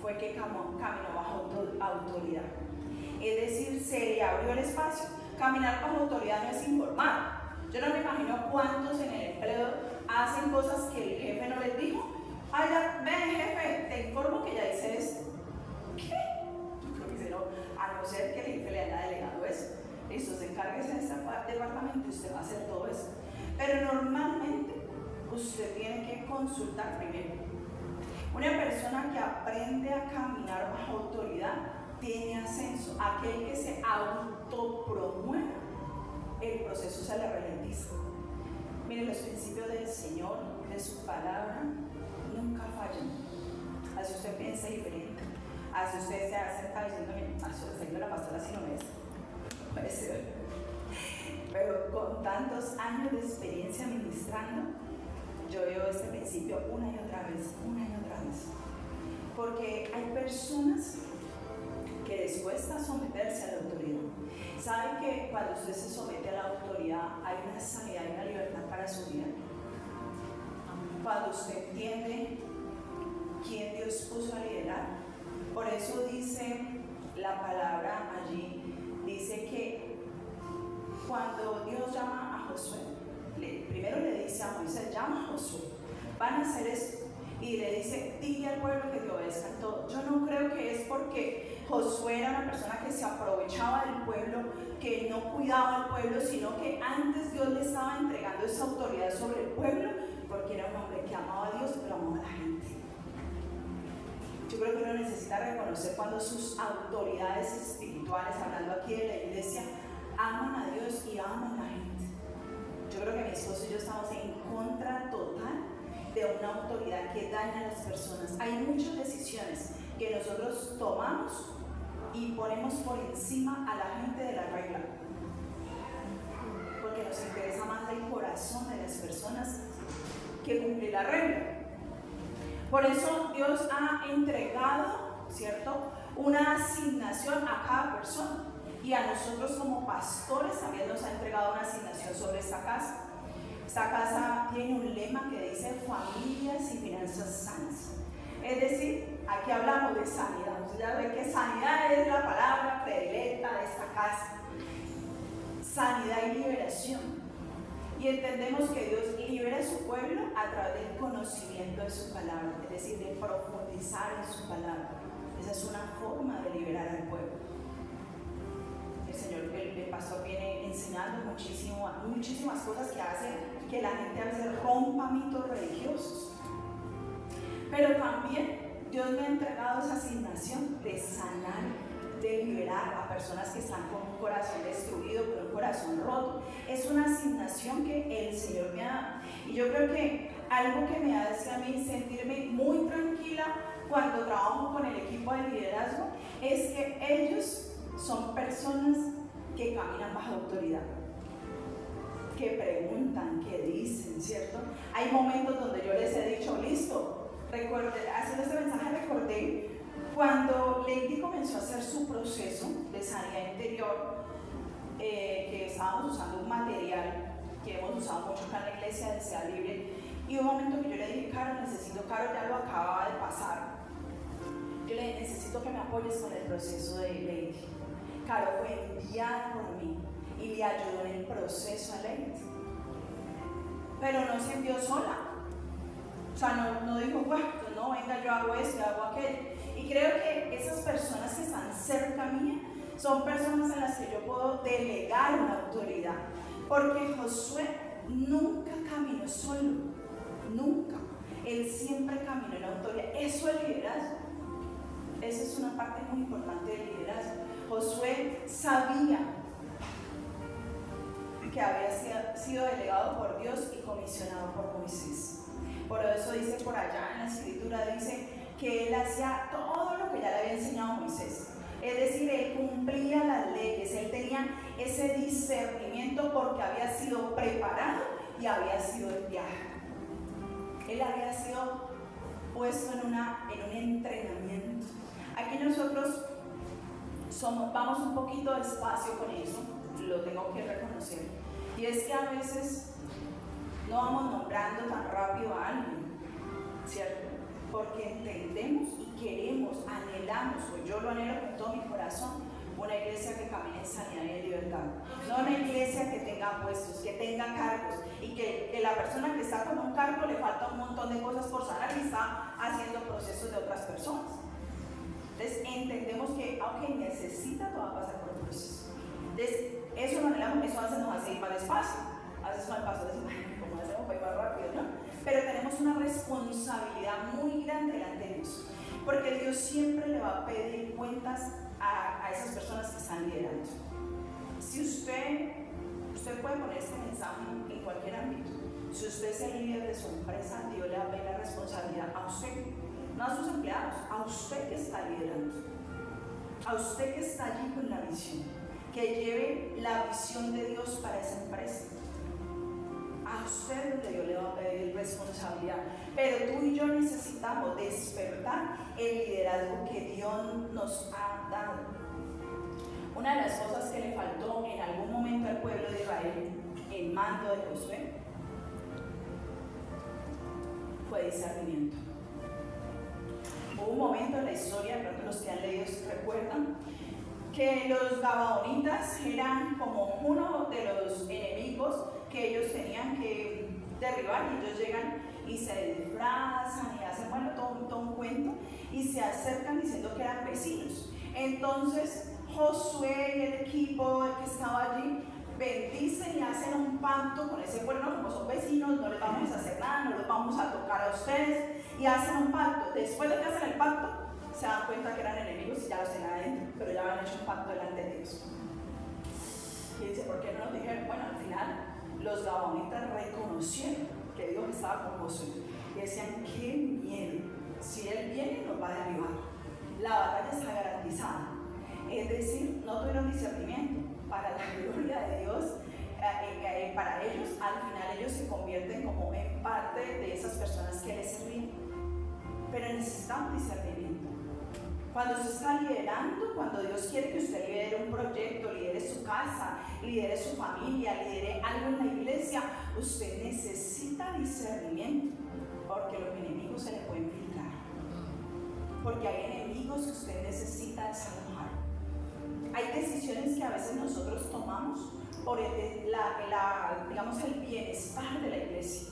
fue que caminó bajo autoridad. Es decir, se le abrió el espacio. Caminar bajo autoridad no es informal. Yo no me imagino cuántos en el empleo hacen cosas que el jefe no les dijo. Ay, ya, ven jefe, te informo que ya hice esto. ¿Qué? Yo creo que no, a no ser que el jefe le haya delegado eso. Listo, se encárguese de este departamento y usted va a hacer todo eso. Pero normalmente usted tiene que consultar primero. Una persona que aprende a caminar bajo autoridad tiene ascenso. Aquel que se autopromueve, el proceso se le ralentiza. Miren, los principios del Señor, de su palabra, nunca fallan. Así usted piensa diferente, así usted se acerca diciéndome: así la pastora así no es. Puede ser. Pero con tantos años de experiencia ministrando, yo veo este principio una y otra vez. Porque hay personas que les cuesta someterse a la autoridad. ¿Sabe que cuando usted se somete a la autoridad hay una sanidad y una libertad para su vida? Cuando usted entiende quién Dios puso a liderar. Por eso dice la palabra allí, dice que cuando Dios llama a Josué, primero le dice a Moisés: llama a Josué, van a hacer esto. Y le dice: dile al pueblo que te obedezca en todo. Yo no creo que es porque Josué era una persona que se aprovechaba del pueblo, que no cuidaba al pueblo, sino que antes Dios le estaba entregando esa autoridad sobre el pueblo, porque era un hombre que amaba a Dios, pero amaba a la gente. Yo Yo creo que uno necesita reconocer cuando sus autoridades espirituales, hablando aquí de la iglesia, aman a Dios y aman a la gente. Yo creo que mi esposo y yo estamos en contra total de una autoridad que daña a las personas. Hay muchas decisiones que nosotros tomamos y ponemos por encima a la gente de la regla, porque nos interesa más el corazón de las personas que cumplir la regla. Por eso Dios ha entregado, ¿cierto?, una asignación a cada persona, y a nosotros como pastores también nos ha entregado una asignación sobre esta casa. Esta casa tiene un lema que dice familias y finanzas sanas. Es decir, aquí hablamos de sanidad. Usted ya ve que sanidad es la palabra predilecta de esta casa. Sanidad y liberación. Y entendemos que Dios libera a su pueblo a través del conocimiento de su palabra, es decir, de profundizar en su palabra. Esa es una forma de liberar al pueblo. El Señor, el pastor viene enseñando muchísimas cosas que hacen que la gente a veces rompa mitos religiosos. Pero también Dios me ha entregado esa asignación de sanar, de liberar a personas que están con un corazón destruido, con un corazón roto. Es una asignación que el Señor me ha dado. Y yo creo que algo que me hace a mí sentirme muy tranquila cuando trabajo con el equipo de liderazgo es que ellos son personas que caminan bajo autoridad, que preguntan, que dicen, ¿cierto? Hay momentos donde yo les he dicho, listo, haciendo este mensaje recordé cuando Lady comenzó a hacer su proceso de sanidad interior, que estábamos usando un material que hemos usado mucho acá en la iglesia de Sea Libre, y un momento que yo le dije, Caro, ya lo acababa de pasar, yo le dije, necesito que me apoyes con el proceso de Lady. Caro fue enviada por mí y le ayudó en el proceso a Lady, pero no se envió sola. O sea, no dijo, bueno, no, venga, yo hago esto, yo hago aquello. Y creo que esas personas que están cerca mía son personas en las que yo puedo delegar una autoridad. Porque Josué nunca caminó solo, nunca. Él siempre caminó en autoridad. Eso es liderazgo. Esa es una parte muy importante del liderazgo. Josué sabía que había sido delegado por Dios y comisionado por Moisés. Por eso dice por allá en la escritura, dice que él hacía todo lo que ya le había enseñado Moisés. Es decir, él cumplía las leyes, él tenía ese discernimiento porque había sido preparado y había sido enviado. Él había sido puesto en un entrenamiento. Aquí nosotros vamos un poquito despacio con eso, lo tengo que reconocer. Y es que a veces no vamos nombrando tan rápido a alguien, ¿cierto? Porque entendemos y queremos, anhelamos, o yo lo anhelo con todo mi corazón, una iglesia que camine en sanidad y en libertad. No una iglesia que tenga puestos, que tenga cargos y que la persona que está con un cargo le falta un montón de cosas por sanar y está haciendo procesos de otras personas. Entonces entendemos que aunque necesita, todo va a pasar por un proceso. Entonces eso lo anhelamos, eso a veces nos hace ir más despacio, a veces con el paso decimos, ¿cómo hacemos para ir más rápido? ¿No? Pero tenemos una responsabilidad muy grande delante de Dios, porque Dios siempre le va a pedir cuentas a esas personas que están liderando. Si usted puede poner este mensaje en cualquier ámbito, si usted es el líder de su empresa, Dios le va a pedir la responsabilidad a usted, no a sus empleados, a usted que está liderando, a usted que está allí con la visión, que lleve la visión de Dios para esa empresa. A usted donde Dios le va a pedir responsabilidad, pero tú y yo necesitamos despertar el liderazgo que Dios nos ha dado. Una de las cosas que le faltó en algún momento al pueblo de Israel, en mando de Josué, fue discernimiento. Hubo un momento en la historia, creo que los que han leído recuerdan, que los gabaonitas eran como uno de los enemigos que ellos tenían que derribar, y ellos llegan y se disfrazan y hacen todo un cuento y se acercan diciendo que eran vecinos. Entonces Josué y el equipo que estaba allí bendicen y hacen un pacto con ese pueblo, como son vecinos, no les vamos a hacer nada, no los vamos a tocar a ustedes, y hacen un pacto. Después de que hacen el pacto, se dan cuenta que eran enemigos y ya los tenían adentro, pero ya habían hecho un pacto delante de Dios. Y dice, ¿por qué no nos dijeron? Bueno, al final los gabaonitas reconocieron que Dios estaba con Josué y decían, qué miedo, si Él viene nos va a derribar, la batalla está garantizada. Es decir, no tuvieron discernimiento. Para la gloria de Dios, para ellos, al final ellos se convierten como en parte de esas personas que les servían, pero necesitamos discernimiento. Cuando usted está liderando, cuando Dios quiere que usted lidere un proyecto, lidere su casa, lidere su familia, lidere algo en la iglesia, usted necesita discernimiento, porque los enemigos se le pueden filtrar, porque hay enemigos que usted necesita desalojar. Hay decisiones que a veces nosotros tomamos por digamos, el bienestar de la iglesia,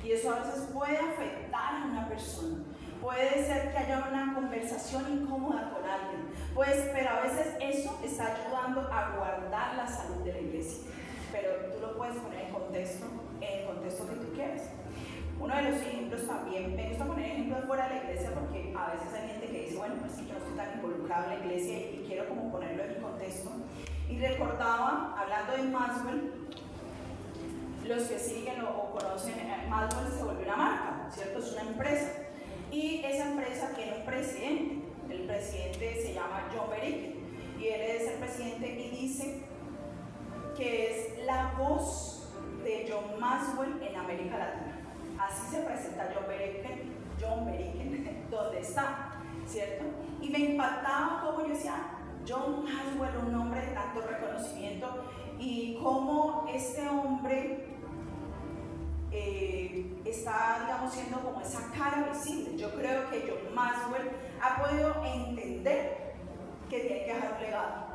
y eso a veces puede afectar a una persona. Puede ser que haya una conversación incómoda con alguien, pues, pero a veces eso está ayudando a guardar la salud de la iglesia. Pero tú lo puedes poner en el contexto que tú quieres. Uno de los ejemplos también, me gusta poner ejemplos fuera de la iglesia porque a veces hay gente que dice, bueno, pues sí, yo no estoy tan involucrado en la iglesia y quiero como ponerlo en el contexto. Y recordaba, hablando de Maxwell, los que siguen o conocen, Maxwell se volvió una marca, ¿cierto? Es una empresa. Y esa empresa tiene un presidente. El presidente se llama John Beriken y él es el presidente y dice que es la voz de John Maxwell en América Latina. Así se presenta John Beriken, donde está, ¿cierto? Y me impactaba como yo decía, John Maxwell, un hombre de tanto reconocimiento, y cómo este hombre está, digamos, siendo como esa cara visible. Yo creo que John Maxwell ha podido entender que tiene que dejar un legado,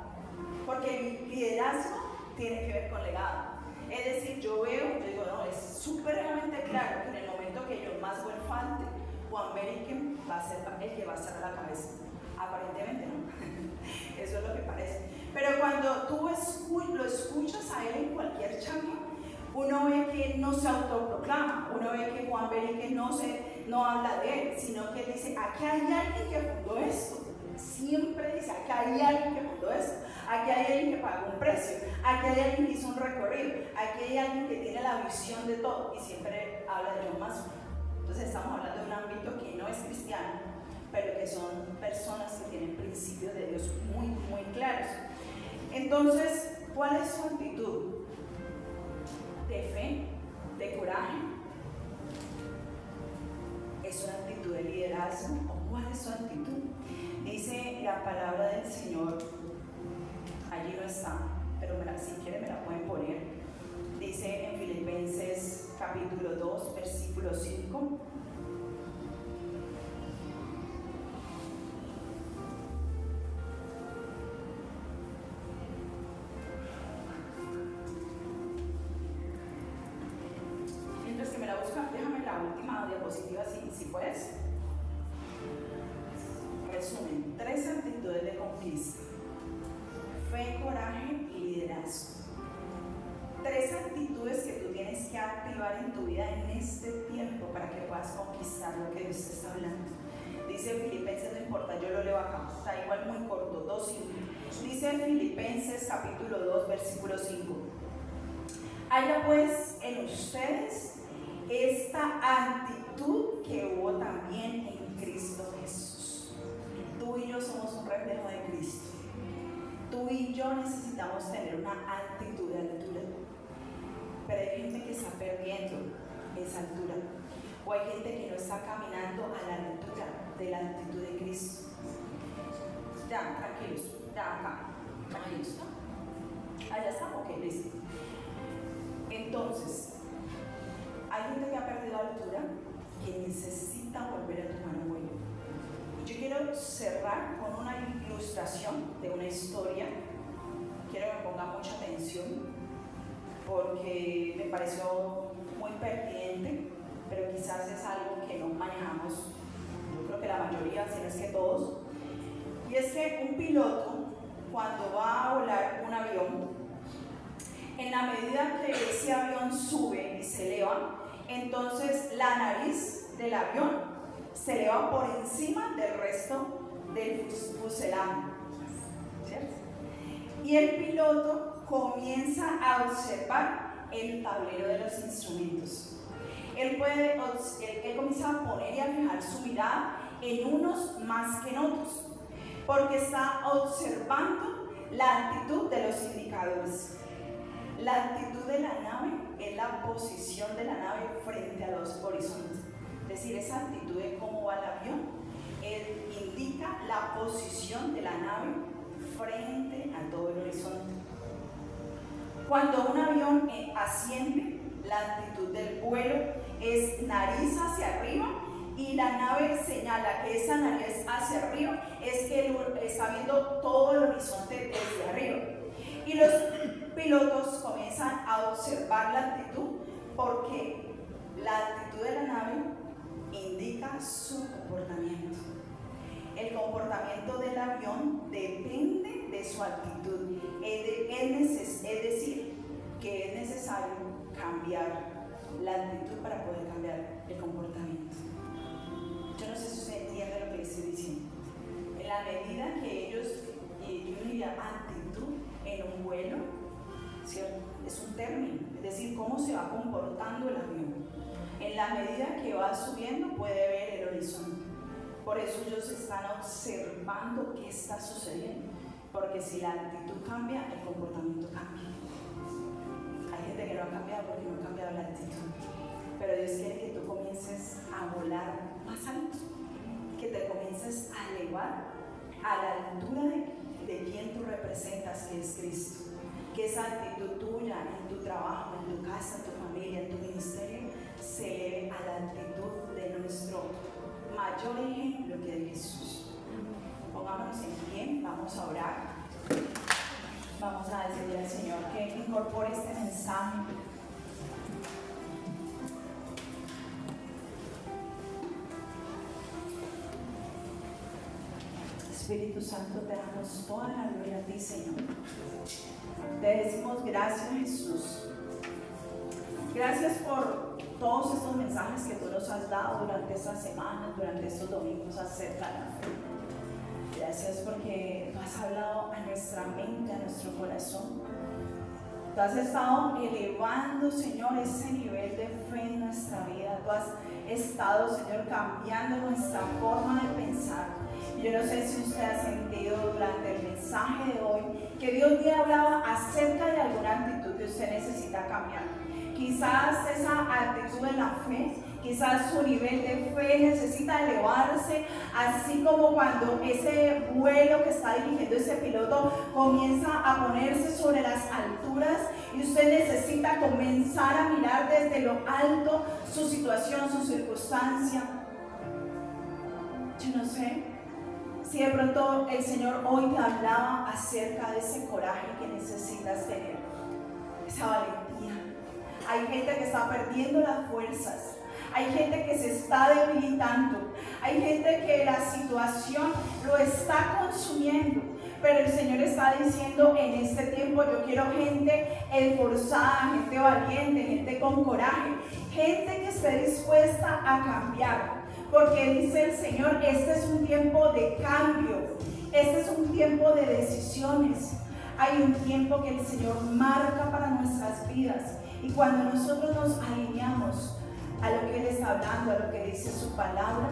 porque el liderazgo tiene que ver con legado. Es decir, yo digo, no, es supremamente claro que en el momento que John Maxwell falte, Juan Beriken va a ser el que va a estar a la cabeza. Aparentemente no, eso es lo que parece. Pero cuando tú lo escuchas a él en cualquier charla, uno ve que no se autoproclama, uno ve que Juan Beriken no habla de él, sino que él dice, aquí hay alguien que fundó esto. Siempre dice, aquí hay alguien que fundó esto, aquí hay alguien que pagó un precio, aquí hay alguien que hizo un recorrido, aquí hay alguien que tiene la visión de todo, y siempre habla de John Maxwell. Entonces estamos hablando de un ámbito que no es cristiano, pero que son personas que tienen principios de Dios muy, muy claros. Entonces, ¿cuál es su actitud? ¿De fe? ¿De coraje? ¿Es una actitud de liderazgo? ¿O cuál es su actitud? Dice la palabra del Señor, allí no está, pero si quieren me la pueden poner. Dice en Filipenses capítulo 2, versículo 5. Mientras que me la buscan, déjame la última diapositiva si puedes. Resumen, 3 actitudes de conquista: fe, coraje y liderazgo. 3 actitudes que tú tienes que activar en tu vida en este tiempo para que puedas conquistar lo que Dios te está hablando. Dice Filipenses, no importa, yo lo leo acá, está igual muy corto, 2:5. Dice Filipenses capítulo 2, versículo 5. Haya pues en ustedes esta actitud que hubo también en Cristo Jesús. Tú y yo somos un reflejo de Cristo. Tú y yo necesitamos tener una actitud de altura. Pero hay gente que está perdiendo esa altura. O hay gente que no está caminando a la altura de la actitud de Cristo. Ya, tranquilos, ya acá. Tranquilos. Allá está, ok, listo. Entonces, hay gente que ha perdido altura, que necesita volver a tomar un vuelo. Yo quiero cerrar con una ilustración de una historia. Quiero que me ponga mucha atención porque me pareció muy pertinente, pero quizás es algo que no manejamos, yo creo que la mayoría, si no es que todos. Y es que un piloto, cuando va a volar un avión, en la medida que ese avión sube y se eleva, entonces la nariz del avión se eleva por encima del resto del fuselaje, ¿cierto? Y el piloto comienza a observar el tablero de los instrumentos. Él comienza a poner y a fijar su mirada en unos más que en otros, porque está observando la actitud de los indicadores. La actitud de la nave es la posición de la nave frente a los horizontes. Es decir, esa actitud de cómo va el avión indica la posición de la nave frente a todo el horizonte. Cuando un avión asciende, la actitud del vuelo es nariz hacia arriba, y la nave señala que esa nariz hacia arriba es que está viendo todo el horizonte desde arriba. Y los pilotos comienzan a observar la actitud, porque la actitud de la nave indica su comportamiento. El comportamiento del avión depende de su actitud. Es decir, que es necesario cambiar la actitud para poder cambiar el comportamiento. Yo no sé si usted entiende lo que le estoy diciendo. En la medida que ellos, yo diría actitud en un vuelo, ¿cierto? Es un término, es decir, cómo se va comportando el avión. En la medida que va subiendo puede ver el horizonte. Por eso ellos están observando qué está sucediendo, porque si la actitud cambia, el comportamiento cambia. Hay gente que no ha cambiado porque no ha cambiado la actitud, pero Dios quiere que tú comiences a volar más alto, que te comiences a elevar a la altura de quien tú representas, que es Cristo. Que esa actitud tuya en tu trabajo, en tu casa, en tu familia, en tu ministerio, se eleve a la actitud de nuestro mayor ejemplo, que es Jesús. Pongámonos en pie, vamos a orar. Vamos a decirle al Señor que incorpore este mensaje. Espíritu Santo, te damos toda la gloria a ti, Señor. Te decimos gracias, Jesús. Gracias por todos estos mensajes que tú nos has dado durante estas semanas, durante estos domingos acerca de la fe. Gracias porque tú has hablado a nuestra mente, a nuestro corazón. Tú has estado elevando, Señor, ese nivel de fe en nuestra vida. Tú has estado, Señor, cambiando nuestra forma de pensar. Yo no sé si usted ha sentido durante el mensaje de hoy que Dios le hablaba acerca de alguna actitud que usted necesita cambiar. Quizás esa actitud en la fe, quizás su nivel de fe necesita elevarse, así como cuando ese vuelo que está dirigiendo ese piloto comienza a ponerse sobre las alturas y usted necesita comenzar a mirar desde lo alto su situación, su circunstancia. Yo no sé si de pronto el Señor hoy te hablaba acerca de ese coraje que necesitas tener, esa valentía. Hay gente que está perdiendo las fuerzas, hay gente que se está debilitando, hay gente que la situación lo está consumiendo, pero el Señor está diciendo en este tiempo: yo quiero gente esforzada, gente valiente, gente con coraje, gente que esté dispuesta a cambiar. Porque dice el Señor, este es un tiempo de cambio, este es un tiempo de decisiones. Hay un tiempo que el Señor marca para nuestras vidas. Y cuando nosotros nos alineamos a lo que Él está hablando, a lo que dice su palabra,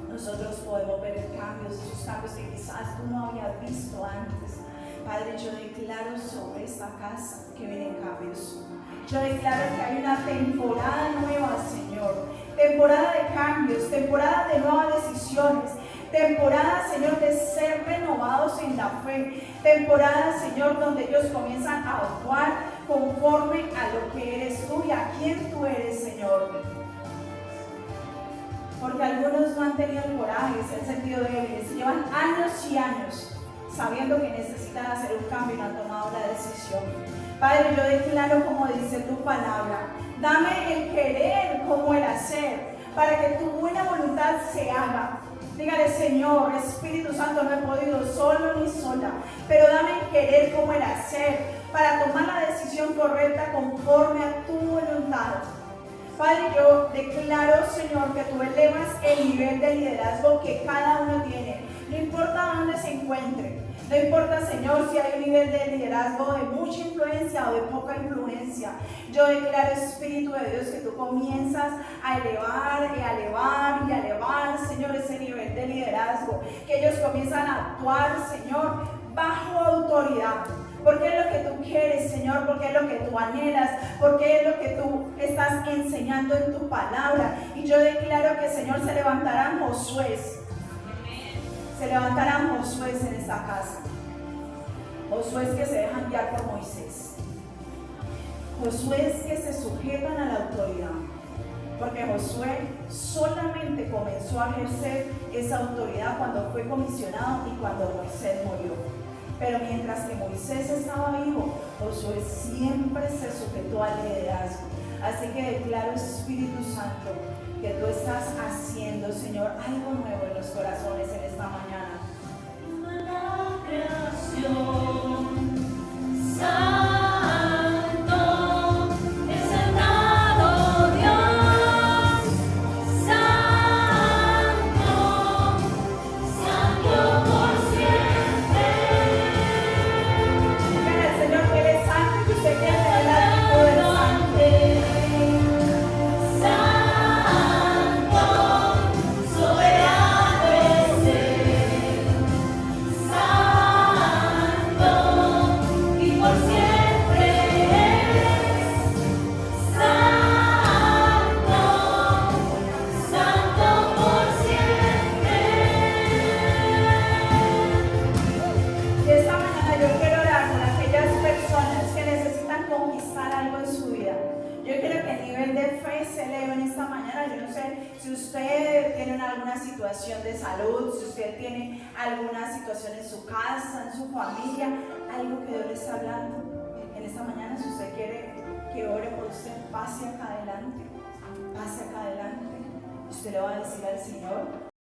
nosotros podemos ver cambios, esos cambios que quizás tú no habías visto antes. Padre, yo declaro sobre esta casa que vienen cambios. Yo declaro que hay una temporada nueva, Señor. Temporada de cambios, temporada de nuevas decisiones. Temporada, Señor, de ser renovados en la fe. Temporada, Señor, donde ellos comienzan a actuar conforme a lo que eres tú y a quién tú eres, Señor. Porque algunos no han tenido el coraje, se han sentido débiles, llevan años y años sabiendo que necesitan hacer un cambio y no han tomado la decisión. Padre, yo declaro como dice tu palabra, dame el querer como el hacer, para que tu buena voluntad se haga. Dígale: Señor, Espíritu Santo, no he podido solo ni sola, pero dame el querer como el hacer, para tomar la decisión correcta conforme a tu voluntad. Padre, yo declaro, Señor, que tú elevas el nivel de liderazgo que cada uno tiene. No importa dónde se encuentre. No importa, Señor, si hay un nivel de liderazgo de mucha influencia o de poca influencia. Yo declaro, Espíritu de Dios, que tú comienzas a elevar y a elevar y a elevar, Señor, ese nivel de liderazgo. Que ellos comienzan a actuar, Señor, bajo autoridad. Porque es lo que tú quieres, Señor, porque es lo que tú anhelas, porque es lo que tú estás enseñando en tu palabra. Y yo declaro que, Señor, se levantarán Josués. Se levantarán Josué en esta casa. Josué que se dejan guiar por Moisés. Josué que se sujetan a la autoridad. Porque Josué solamente comenzó a ejercer esa autoridad cuando fue comisionado y cuando Moisés murió. Pero mientras que Moisés estaba vivo, Josué siempre se sujetó al liderazgo. Así que declaro, Espíritu Santo, que tú estás haciendo, Señor, algo nuevo en los corazones en esta mañana. La creación, santo, exaltado Dios, santo, santo por siempre. Dígale al Señor que Él es santo y que usted quiere tener el actitud del santo. Y esta mañana yo quiero orar por aquellas personas que necesitan conquistar algo en su vida. Yo quiero que el nivel de fe se eleve en esta mañana. Yo no sé si usted tiene alguna situación de salud, si usted tiene alguna situación en su casa, en su familia, algo que Dios le está hablando. En esta mañana, si usted quiere que ore por usted, pase acá adelante. Pase acá adelante. Usted le va a decir al Señor: